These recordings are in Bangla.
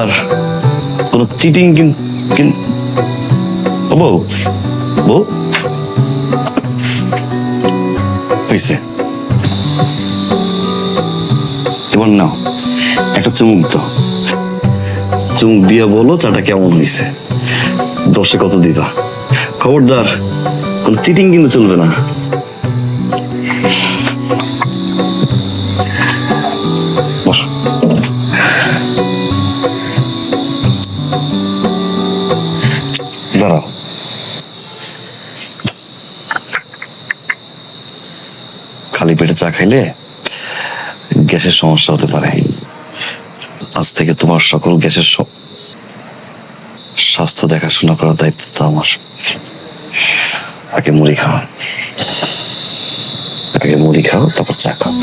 আর কোনো চিটিং বউ বউ হয়েছে, এবার নাও একটা চুমুক দাও, চুমুক দিয়া বলো চাটা কেমন হয়েছে, 10-এ কত দিবা। খবরদার কোনো চিটিং কিন্তু চলবে না। বস। দাঁড়াও, খালি পেটে চা খাইলে গ্যাসের সমস্যা হতে পারে। আজ থেকে তোমার সকল গ্যাসের স্বাস্থ্য দেখাশোনা করার দায়িত্ব তো আমার। আগে মুড়ি খাও, আগে মুড়ি খাও, তারপর চা খাও।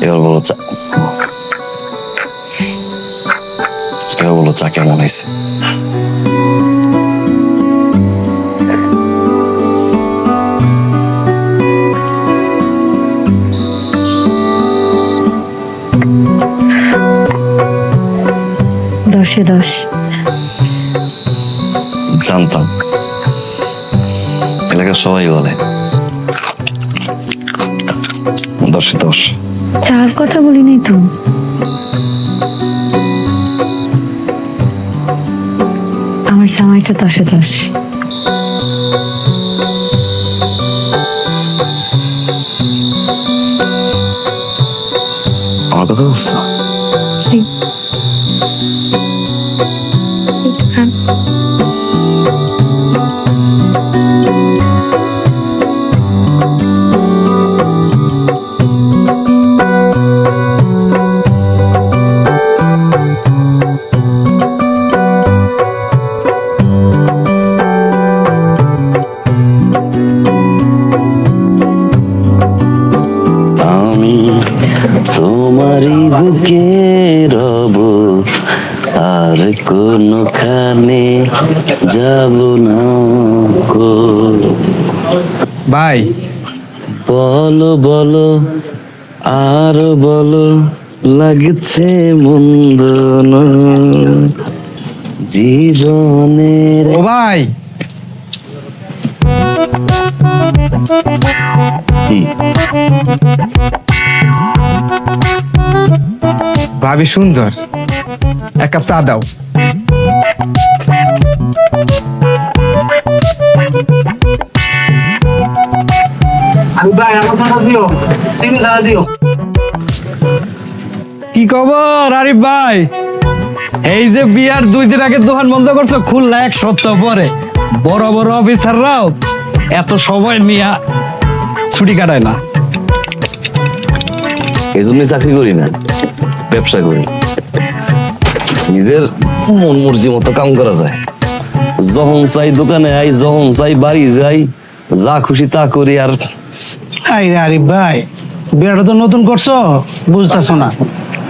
এবার বলো চা, এবার বলো চা কেমন হয়েছে। দশে 10। জানতাম, এলাকার সবাই বলে 10-এ 10। চার কথা বলি নাই তো। আমার সময়টা 10-এ 10। আমার কথা বলছো? জি। আমি তোমারই বুকে রব, আর কোনখানে যাব না গো। ভাই বলো বলো আর বলো, লাগছে মন্দ না জীবনের। ও ভাই, কি ভাবি সুন্দর, এক কাপ চা দাও। ভাই আমার কথা দিও, চিনি দাদা দিও। কি খবর আরিফ ভাই? এই যে বিয়ার 2 দিন আগে দোকান বন্ধ করছো, খুলনা 1 সপ্তাহ পরে। বড় বড় অফিসাররাও এত সময় নিয়ে ছুটি কাটায় না। এই জন্য চাকরি করি না, ব্যবসা করি। নিজের মন মর্জি মতো কাম করা যায়। যখন চাই দোকানে আই, যখন চাই বাড়ি যাই, যা খুশি তা করি। আর আই রে আরিফ ভাই, বিয়াটা তো নতুন করছো, বুঝতেছো না।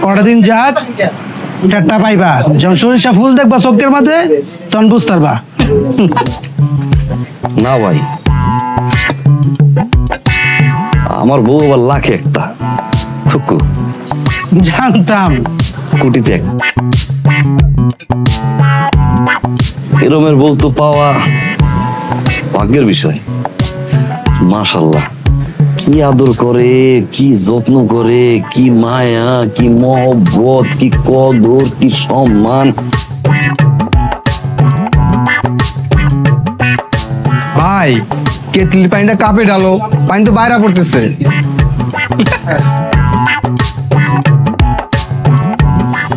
কটা দিন যাক, ঠাট্টা পাইবা। যখন সরিষা ফুল দেখবা চোখের মাঝে, তখন বুঝতে পারবা। না ভাই, আমার বউ আবার লাখে একটা, থুকু জানতাম। কোটিতে এক। এরমের বউ তো পাওয়া ভাগ্যের বিষয়। মাশাআল্লাহ, কি আদর করে, কি যত্ন করে, কি মায়া, কি মহব্বত, কি কদর, কি সম্মান। ভাই কেটলি পানিটা কাপে ঢালো, পানি তো বাইরে পড়তেছে।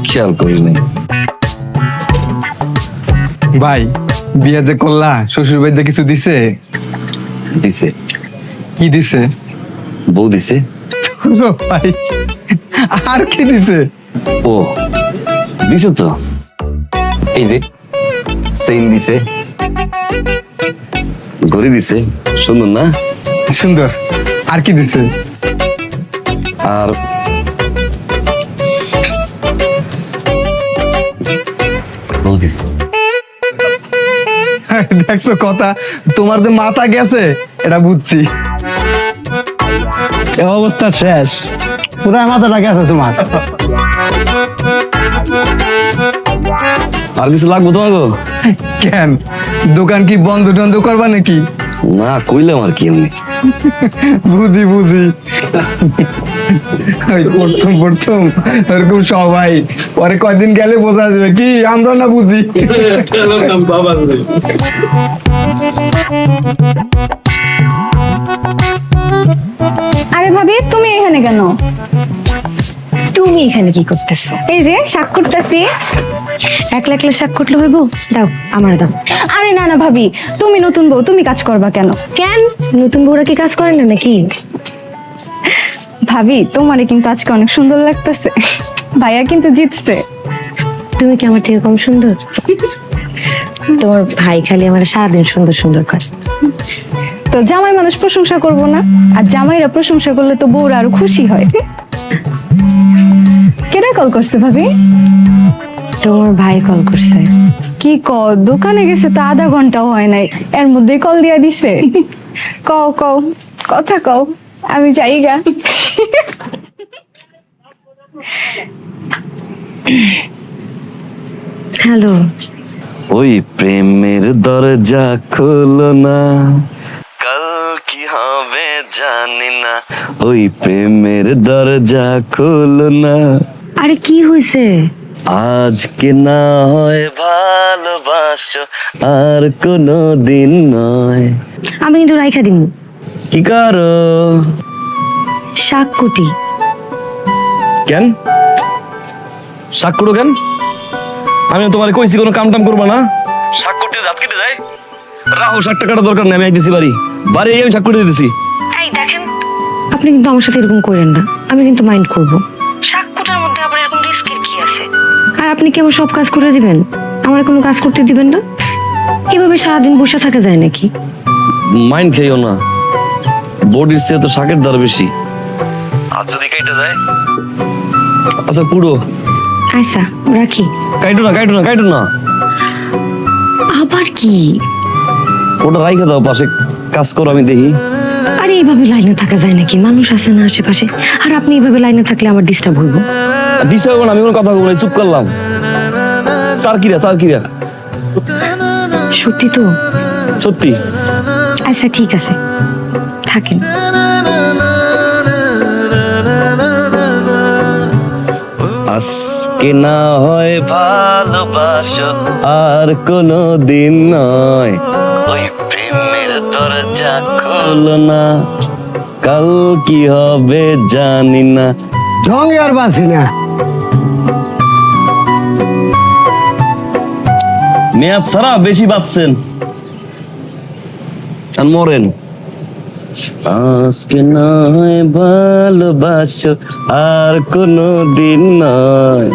খেয়াল করি নাই। ভাই বিয়ে যে করলা, শ্বশুর বাড়িতে কিছু দিছে? দিছে। কি দিছে? বউ দিছে। ও ভাই, আর কি দিছে? ও দিছে তো, এই যে চেইন দিছে, ঘড়ি দিছে। সুন্দর না? সুন্দর। আর কি দিছে? আর বউ দিছে। দেখছো কথা, তোমার যে মাথা গেছে এটা বুঝছি। এ অবস্থা শেষ। পুরা মাথা লাগে আছে তোমার। আর কিছু লাগবো তোমাকে? কেন দোকান কি বন্ধ টন্ধ করবা নাকি? না কইলাম আর কি এমনি। বুঝি বুঝি। ওই প্রথম এরকম সবাই, পরে কয়দিন গেলে বোঝা যাবে কি আমরা না বুঝি। আরে ভাবি তুমি এখানে কেন? তুমি এখানে কি করতেছো? এই যে শাক করতেছি। একলা একলা শাক করলে হইব? দাও, আমার দাও। আরে না না ভাবি, তুমি নতুন বউ, তুমি কাজ করবা কেন? কেন নতুন বউরা কি কাজ করে না নাকি? ভাবি তোমারে কিন্তু আজকে অনেক সুন্দর লাগতেছে। ভাইয়া কিন্তু জিতছে। তুমি কি আমার থেকে কম সুন্দর? তোমার ভাই খালি আমার সারাদিন সুন্দর সুন্দর করে। তো জামাই মানুষ প্রশংসা করবো না? আর জামাইরা প্রশংসা করলে তো বউরা আরো খুশি হয়। কেডা কল করছে ভাবি? তোমার ভাই কল করছে। কি দোকানে গেছে তো আধা ঘন্টাও হয় নাই, এর মধ্যেই কল দিয়া দিছে। কও কও, কথা কও, আমি যাইগা। হ্যালো। ওই প্রেমের দরজা খোলো না, কাল কি হবে জানি না। ওই প্রেমের দরজা খোলো না, আরে কি হয়েছে? আজকে না হয় ভালোবাসো, আর কোনো দিন নয়। আমি কিন্তু রাইখা দিমু। কি কারো? শাক কুটি। কেন সাক্ষর কেন? আমি তোমার কইছি কোনো কাম টাম করবা না? শাক করতে দাঁত কেটে যায়। রাহো, 60 টাকাটা দরকার নেই, আমি আইতেছি বাড়ি। বাড়ি আমি শাক করে দিতেছি। এই দেখেন, আপনি কিন্তু আমার সাথে এরকম করেন না, আমি কিন্তু মাইন্ড করব। শাক কুটার মধ্যে আবার এরকম রিস্কের কি আছে? আর আপনি কি আমার সব কাজ করে দিবেন, আমার কোনো কাজ করতে দিবেন না? এভাবে সারাদিন বসে থাকা যায় নাকি? মাইন্ড খেয়েও না, বডির চেয়ে তো শাকের দর বেশি। আর যদি কেটে যায়? আচ্ছা পুরো আচ্ছা রাখি। কাইটো না, কাইটো না, কাইটো না। আবার কি? ওটা রাইখে দাও পাশে, কাজ করো, আমি দেখি। আরে এইভাবে লাইনে থাকা যায় নাকি? মানুষ আছে না আশেপাশে, আর আপনি এইভাবে লাইনে থাকলে আমার ডিস্টার্ব হইব। ডিস্টার্ব হবে না, আমি কোনো কথা বলবো না, চুপ করলাম। সার্কিরা সার্কিরা। সত্যি তো? সত্যি। আচ্ছা ঠিক আছে, থাকেন। আজকে না হয় ভালোবাসো, আর কোনো দিন নয়। ওই প্রেমের দরজা খোলো না, কাল কি হবে জানি না। ঢং আর বাসি না। মেয়াদ ছাড়া বেশি বাঁচছেন আর মরেন। আজকে না হয় ভালোবাসো, আর কোনো দিন নয়।